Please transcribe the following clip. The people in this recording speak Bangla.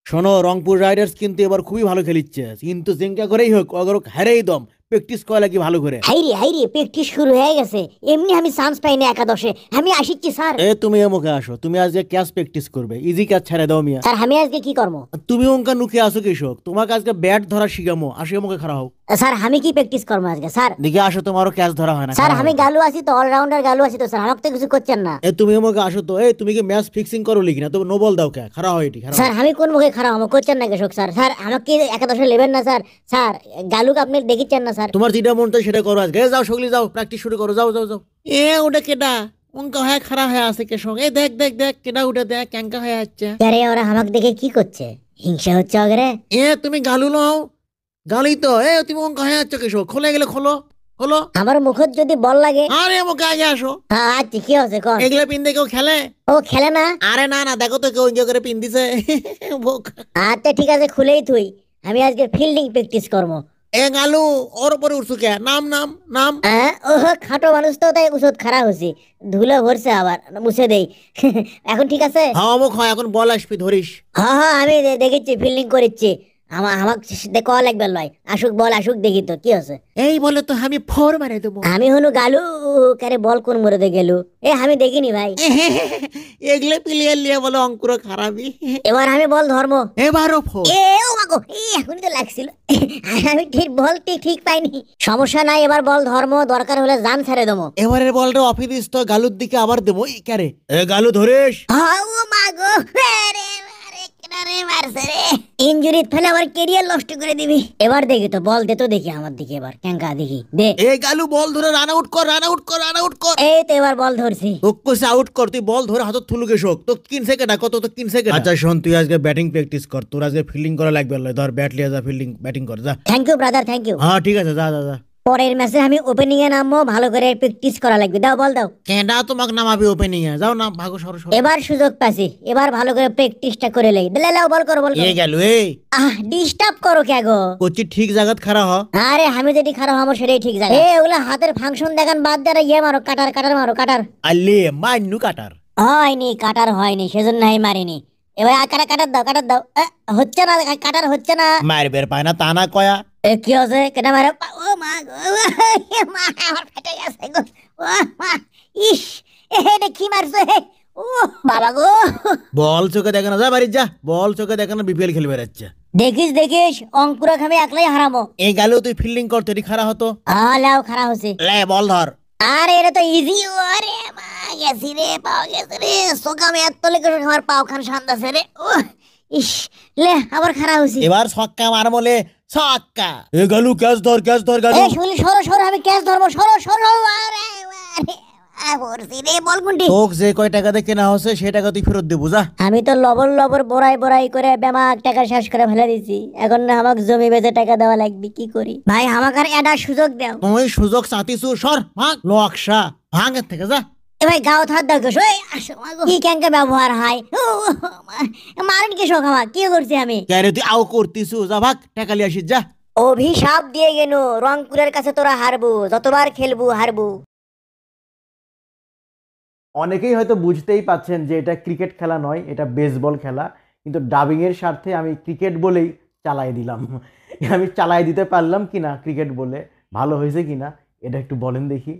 শোনো, রংপুর রাইডার্স কিন্তু এবার খুবই ভালো খেলিচ্ছে, কিন্তু জিঙ্কা করেই হোক অগর হারেই দম প্র্যাকটিস করা লাগি ভালো করে। হাইরে প্র্যাকটিস শুরু হয়ে গেছে। এমনি আমি চান্স পাই না একাদশে। আমি আসিচ্ছি স্যার। তুমি এমকে আসো, তুমি আজকে ক্যাচ প্র্যাকটিস করবে, ইজি ক্যাচ ছেড়ে দাও মিয়া। স্যার আমি আজকে কি করবো? তুমি অঙ্কা নুকে আসো কৃষক, তোমাকে আজকে ব্যাট ধরা শিখামো, আসো এমকে খারাপ হও। স্যার আমি কি প্র্যাকটিস করবো আজকে স্যার? দেখে আসো, তোমারও ক্যাচ ধরা হয় না। স্যার খাড়া আমি হও। গালু আছি তো, অলরাউন্ডার গালু আছি তো স্যার, আমাকে তো কিছু করছেন না। তুমি এমকে আসো তো। তুমি কি ম্যাচ ফিক্সিং করো লিখি না, তুমি নো বল দাও কে খারাপ হয় এটি খারাপ। স্যার আমি কোন মুখে খারাপ হবো, করছেন না কৃষক স্যার? স্যার আমাকে একাদশে নেবেন না স্যার? স্যার গালুকে আপনি দেখিচ্ছেন না স্যার? তোমার যেটা মন চায় সেটা করো আজকে। যাও সকলি যাও, প্র্যাকটিস শুরু করো, যাও যাও যাও। ওটা কেডা অঙ্কা হয়ে খারাপ হয়ে আছে কৃষক? দেখ দেখ দেখ কেডা উঠে দেখ ক্যাঙ্কা হয়ে যাচ্ছে। আরে ওরা আমাকে দেখে কি করছে? হিংসা হচ্ছে ওগরে? তুমি গালু লও, গালি তো। তুমি অঙ্কা হয়ে যাচ্ছ কৃষক, খোলে গেলে খোলো খোলো। আমার মুখত যদি বল লাগে? আরে আমাকে আগে আসো। আচ্ছা কি হচ্ছে কর? এগুলো পিন দিয়ে কেউ খেলে? ও খেলে না? আরে না না, দেখো তো কেউ এনজয় করে পিন দিছে। আচ্ছা ঠিক আছে, খুলেই তুই। আমি আজকে ফিল্ডিং প্র্যাকটিস করবো। গালু, ওর উপরে উঠছু কে? নাম নাম নাম। ও খাটো মানুষ তো, তাই উষদ খারাপ হয়েছে, ধুলো ভরছে আবার, মুছে দেই। এখন ঠিক আছে? হ্যাঁ অমুক হয়, এখন বল আসবি ধরিস। হ্যাঁ আমি দেখেছি ফিল্ডিং করেছি। আমাকে কল একবার লয়, আসুক বল আসুক, দেখি তো কি আছে। এই বলে তো আমি ফোর মারে দেবো। আমি হনু গালু, কারে বল কোন মরে গেল? আমি দেখিনি ভাই। এগুলো প্লেয়ার লিয়ে বলে অঙ্কুর খারাপই। এবার আমি বল ধর্ম। এবারও ফোর। ও মাগো, এখনই তো লাগছিল। আমি ঠিক বল ঠিক পাইনি। সমস্যা নাই, এবার বল ধর্ম, দরকার হলে জান ছেড়ে দেবো। এবারের বলটা অফি দিস তো, গালুর দিকে আবার দেবো। ক্যারে গালু ধরিস। ও মাগো, রে মারছে রে। ইনজুরিত ফেলে আবার কেরিয়ার নষ্ট করে দিবি। এবার দেখি তো, বল দে তো দেখি আমার দিকে, এবার ক্যাঙ্কা দেখি দে। গালু বল ধরে রান আউট কর, রান আউট কর, রান আউট কর। এই তো এবার বল ধরছি। তোকে কইছে আউট কর, তুই বল ধরে হাতত থুলুকে শোক। তো 3 সেকেন্ড কত, তো 3 সেকেন্ড। আচ্ছা শোন, তুই আজকে ব্যাটিং প্র্যাকটিস কর, তোর আজকে ফিল্ডিং করা লাগবে। ধর ব্যাট লিয়ে যা, ফিল্ডিং ব্যাটিং কর যা। Thank you brother, thank you. হ্যাঁ ঠিক আছে, যা যা যা। পরের ম্যাচে আমি ওপেনিং এ নামবো, ভালো করে প্র্যাকটিস করা লাগবে। দাও বল দাও। কেডা তোমাকে নামাবি ওপেনিং এ? যাও না, ভাগো সরো সরো। এবার সুযোগ পাচ্ছি, এবার ভালো করে প্র্যাকটিসটা করে লই। দিলে লাও, বল করো বল করো। গেল ডিস্টার্ব করো কে গো? কোচি ঠিক জায়গাত খাড়া হ। আরে আমি যেটি খারাপ হবো সেটাই ঠিক জায়গা। ওগুলা হাতের ফাংশন দেখান বাদ দিয়ে ইয়ে মারো, কাটার কাটার মারো, কাটার। আলে মাইনু কাটার হয়নি, কাটার হয়নি, সেজন্য আমি মারিনি। এবার কাটার কাটার দাও, কাটার দাও। হচ্ছে না, কাটার হচ্ছে না। মারবের পায় না তা না কয়া। কি হচ্ছে? কেটে মারো। ও মা গো, মা আমার ফেটে গেছে গো। ও মা, ইস, এটা কি মারছে? ও বাবা গো। বল চোখে দেখে না, যা বাড়ি যা। বল চোখে দেখে না, বিপিএল খেলবে যাচ্ছে। দেখিস দেখিস, অঙ্কুরা খামে একলাই হারামো। গেল তুই ফিল্ডিং করতে খাড়া হতো। লাও খারাপ হচ্ছে। লে বল ধর। আরে এটা তো ইজি। আরে মা, গেছি রে, পাও গেছে রে। সোকামে এত লেগে আমার পাও খান সান্দাছে রে। ও ইস, লে আবার খারাপ হচ্ছে। এবার ছক্কা মার বলে, ছক্কা। গালু ক্যাচ ধর, ক্যাচ ধর গালু। শুনলি, সরো সরো, আমি ক্যাচ ধরবো, সরো সরো। আরে পড়ছি রে, বল কোনটি? তোক যে কয় টাকা দিয়ে কেনা হচ্ছে সেই টাকা তুই ফেরত দেবো যা। আমি তো লবর লবর বড়াই বড়াই করে বেমাক টাকা শেষ করে ফেলে দিছি। এখন না আমাকে জমি বেচে টাকা দেওয়া লাগবে, কি করি ভাই? আমাকে আর এটা সুযোগ দাও। তুই সুযোগ চাতিছু, সর ভাগ নকশা ভাঙের থেকে যা। ভাই গাও থার দাও কেস। কি ক্যাঙ্কে ব্যবহার হয়? মারেন কি শোক আমার? কি করছি আমি? ক্যারে তুই আও করতিছু, যা ভাগ টাকা লিয়ে আসিস যা। অভিশাপ দিয়ে গেল, রংপুরের কাছে তোরা হারবো, যতবার খেলবো হারবো। অনেকেই হয়তো বুঝতেই পাচ্ছেন যে এটা ক্রিকেট খেলা নয়, এটা বেসবল খেলা। কিন্তু ডাবিংয়ের স্বার্থে আমি ক্রিকেট বলেই চালাই দিলাম। আমি চালাই দিতে পারলাম কিনা ক্রিকেট বলে, ভালো হয়েছে কিনা এটা একটু বলেন দেখি।